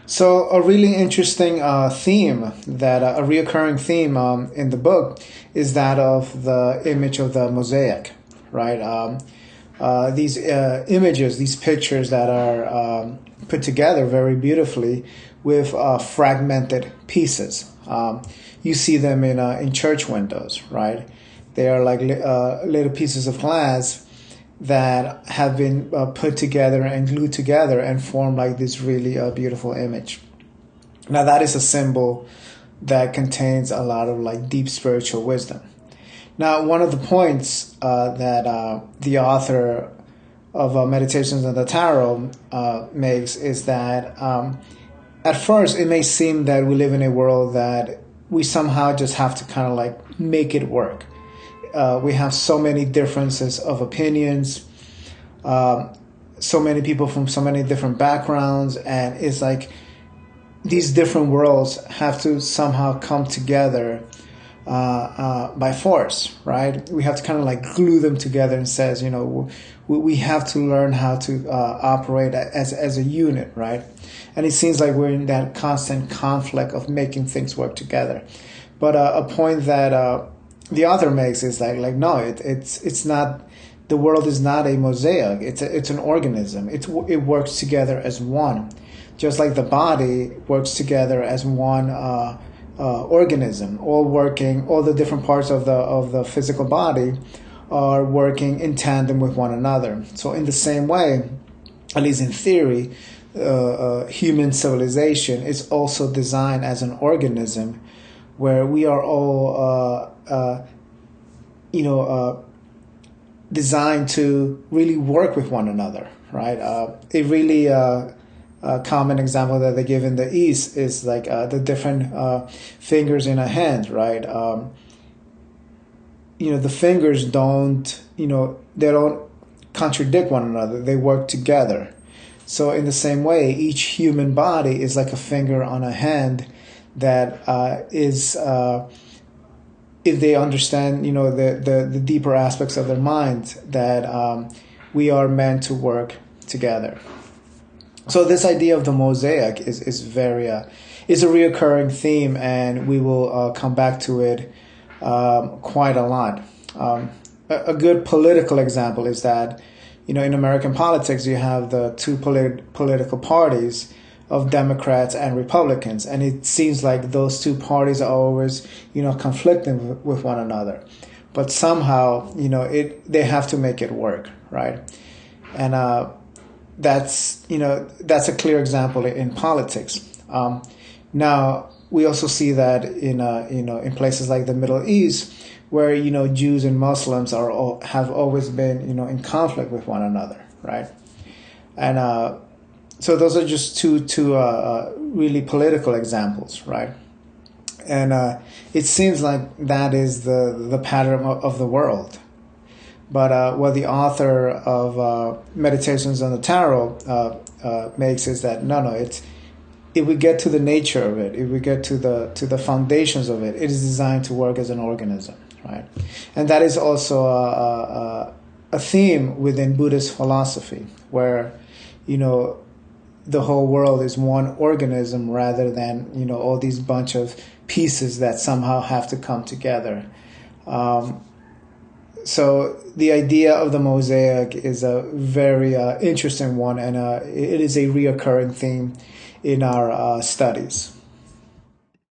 So a really interesting theme that a reoccurring theme in the book is that of the image of the mosaic, right? These images, these pictures that are put together very beautifully with fragmented pieces. You see them in church windows, right? They are like little pieces of glass that have been put together and glued together and form like this really beautiful image. Now that is a symbol that contains a lot of like deep spiritual wisdom. Now, one of the points that the author of Meditations on the Tarot makes is that at first it may seem that we live in a world that we somehow just have to kind of like make it work. We have so many differences of opinions, so many people from so many different backgrounds, and it's like these different worlds have to somehow come together by force, right? We have to kind of like glue them together and says, we have to learn how to operate as a unit, right? And it seems like we're in that constant conflict of making things work together. But a point that the author makes is like no, it's not. The world is not a mosaic. It's an organism. It works together as one, just like the body works together as one organism. All the different parts of the physical body are working in tandem with one another. So in the same way, at least in theory, human civilization is also designed as an organism where we are all designed to really work with one another, right? A really common example that they give in the East is like the different fingers in a hand, right? The fingers don't, they don't contradict one another. They work together. So in the same way, each human body is like a finger on a hand that is if they understand, the deeper aspects of their mind, that we are meant to work together. So this idea of the mosaic is very is a reoccurring theme, and we will come back to it quite a lot. A good political example is that, in American politics, you have the two political parties of Democrats and Republicans, and it seems like those two parties are always, conflicting with one another, but somehow, they have to make it work, right? And that's a clear example in politics. Now we also see that in places like the Middle East, where Jews and Muslims have always been in conflict with one another, right? And so those are just two really political examples, right? And it seems like that is the pattern of the world. But what the author of Meditations on the Tarot makes is that no, it's if we get to the nature of it, if we get to the foundations of it, it is designed to work as an organism, right? And that is also a theme within Buddhist philosophy, where the whole world is one organism rather than all these bunch of pieces that somehow have to come together. So the idea of the mosaic is a very interesting one, and it is a reoccurring theme in our studies.